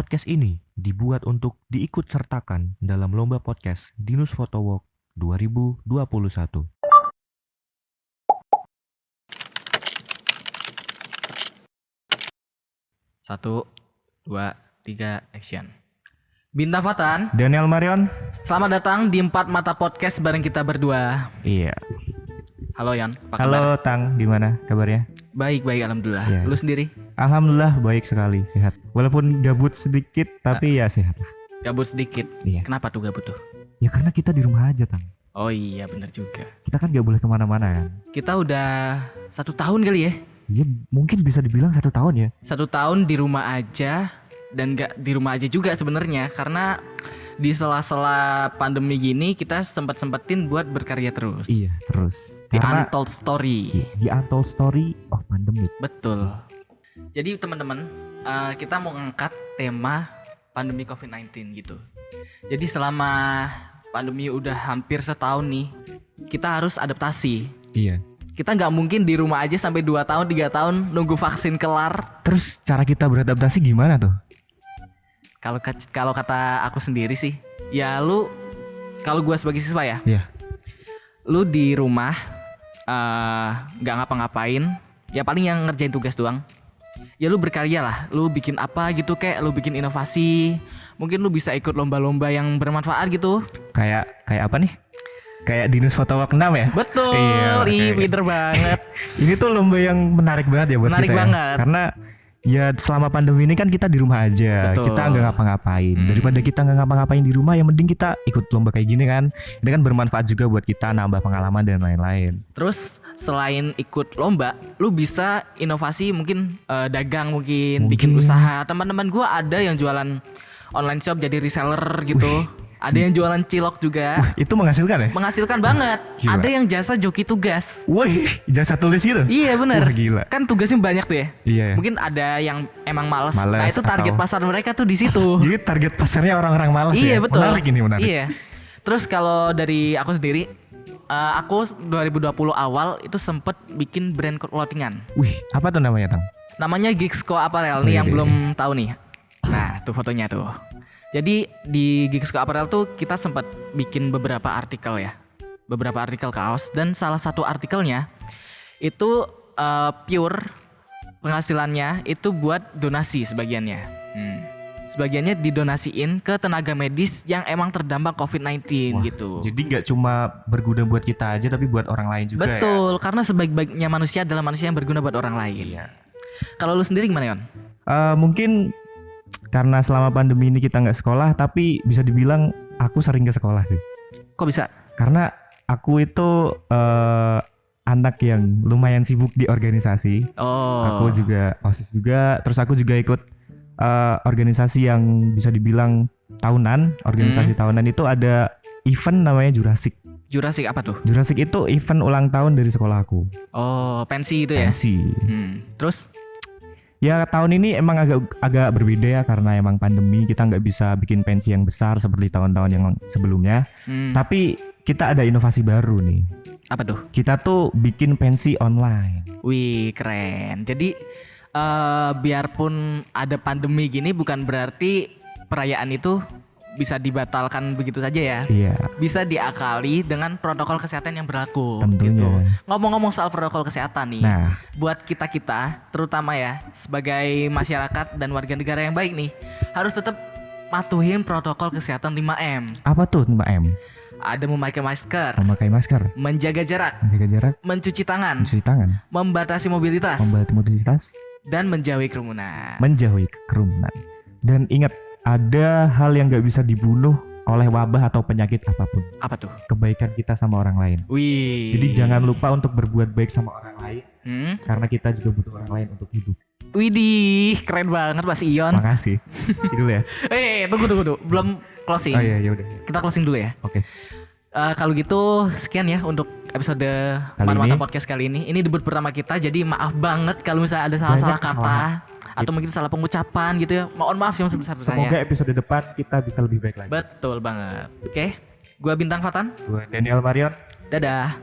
Podcast ini dibuat untuk diikut-sertakan dalam lomba podcast Dinus Photo Walk 2021. Satu, dua, tiga, action. Bintang Fatan, Daniel Marion. selamat datang di Empat Mata Podcast bareng kita berdua. Iya. Halo Yan, apa kabar? Halo Tang, gimana kabarnya? Baik, alhamdulillah. Iya. Lu sendiri? Alhamdulillah baik sekali, sehat. Walaupun gabut sedikit, tapi ya sehat lah. Gabut sedikit. Iya. Kenapa tuh gabut tuh? Ya karena kita di rumah aja, Tang. Oh iya, benar juga. Kita kan gak boleh kemana-mana kan. Kita udah 1 tahun kali ya. Ya mungkin bisa dibilang 1 tahun ya. 1 tahun di rumah aja, dan gak di rumah aja juga sebenarnya, karena di sela-sela pandemi gini kita sempat-sempetin buat berkarya terus. Iya, terus. The Karena Untold Story. The Untold Story of Pandemic. Betul. Jadi teman-teman, kita mau ngangkat tema pandemi COVID-19 gitu. Jadi selama pandemi udah hampir setahun nih, kita harus adaptasi. Iya. Kita nggak mungkin di rumah aja sampai 2 tahun, 3 tahun nunggu vaksin kelar. Terus cara kita beradaptasi gimana tuh? Kalau kata aku sendiri sih, ya lu, kalau gua sebagai siswa ya, Iya. lu di rumah nggak ngapa-ngapain, ya paling yang ngerjain tugas doang. Ya lu berkarya lah, lu bikin apa gitu, kayak lu bikin inovasi. Mungkin lu bisa ikut lomba-lomba yang bermanfaat gitu. Kayak apa nih? Kayak Dinus Photo Walk 6 ya? Betul, Iya, pinter banget. Ini tuh lomba yang menarik banget ya buat Menarik kita ya. banget. Karena ya selama pandemi ini kan kita di rumah aja. Betul. Kita nggak ngapa-ngapain. Daripada kita nggak ngapa-ngapain di rumah, yang mending kita ikut lomba kayak gini kan. Ini kan bermanfaat juga buat kita, nambah pengalaman dan lain-lain. Terus selain ikut lomba, lu bisa inovasi, mungkin dagang, mungkin bikin usaha. Teman-teman gua ada yang jualan online shop jadi reseller gitu. Ada yang jualan cilok juga. Itu menghasilkan ya? Menghasilkan banget. Gila. Ada yang jasa joki tugas. Woi, jasa tulis gitu? Iya bener. Wah, gila. Kan tugasnya banyak tuh ya. Iya. Mungkin ada yang emang males. Males Nah itu target atau- pasar mereka tuh di situ. Jadi target pasarnya orang-orang malas ya? Iya betul. Menarik ini, menarik. Iya. Terus kalau dari aku sendiri, aku 2020 awal itu sempet bikin brand clothingan. Wih, apa tuh namanya, Tang? Namanya Geeksco Apparel nih, yang Wih. belum tahu nih. Nah, tuh fotonya tuh. Jadi di Geeksco Apparel tuh kita sempat bikin beberapa artikel ya. Beberapa artikel kaos, dan salah satu artikelnya itu pure penghasilannya itu buat donasi sebagiannya. Sebagiannya didonasiin ke tenaga medis yang emang terdampak COVID-19 gitu. Jadi nggak cuma berguna buat kita aja, tapi buat orang lain juga ya? Betul, karena sebaik-baiknya manusia adalah manusia yang berguna buat orang lain. Iya. Kalau lu sendiri gimana, Yon? Mungkin karena selama pandemi ini kita nggak sekolah, tapi bisa dibilang aku sering ke sekolah sih. Kok bisa? Karena aku itu anak yang lumayan sibuk di organisasi. Oh. Aku juga OSIS juga, terus aku juga ikut organisasi yang bisa dibilang tahunan. Organisasi tahunan itu ada event namanya Jurassic. Jurassic apa tuh? Jurassic itu event ulang tahun dari sekolah aku. Oh, pensi itu ya? Pensi. Terus? Ya tahun ini emang agak berbeda ya, karena emang pandemi, kita nggak bisa bikin pensi yang besar seperti tahun-tahun yang sebelumnya. Tapi kita ada inovasi baru nih. Apa tuh? Kita tuh bikin pensi online. Wih, keren. Jadi biarpun ada pandemi gini, bukan berarti perayaan itu bisa dibatalkan begitu saja ya. Iya. Bisa diakali dengan protokol kesehatan yang berlaku. Tentunya. Gitu. Ngomong-ngomong soal protokol kesehatan nih, Nah. buat kita terutama ya sebagai masyarakat dan warga negara yang baik nih, harus tetap patuhin protokol kesehatan 5M. Apa tuh 5M? Ada memakai masker, Memakai masker, menjaga jarak, menjaga jarak, mencuci tangan, mencuci tangan, membatasi mobilitas, membatasi mobilitas, dan menjauhi kerumunan. menjauhi kerumunan. Dan ingat, ada hal yang nggak bisa dibunuh oleh wabah atau penyakit apapun. Apa tuh? Kebaikan kita sama orang lain. Wih. Jadi jangan lupa untuk berbuat baik sama orang lain, karena kita juga butuh orang lain untuk hidup. Widih, keren banget Mas Ion. Makasih. Sini dulu ya. Tunggu. Belum closing. Oh iya, ya udah. Kita closing dulu ya. Oke. Kalau gitu sekian ya untuk episode Mata-Mata Podcast kali ini. Ini debut pertama kita, jadi maaf banget kalau misalnya ada salah-salah Banyak kata atau mungkin salah pengucapan gitu ya. Mohon maaf yang sebesar-besarnya. Semoga episode depan kita bisa lebih baik lagi. Betul banget. Oke. Gua Bintang Fatan. Gue Daniel Marion. Dadah.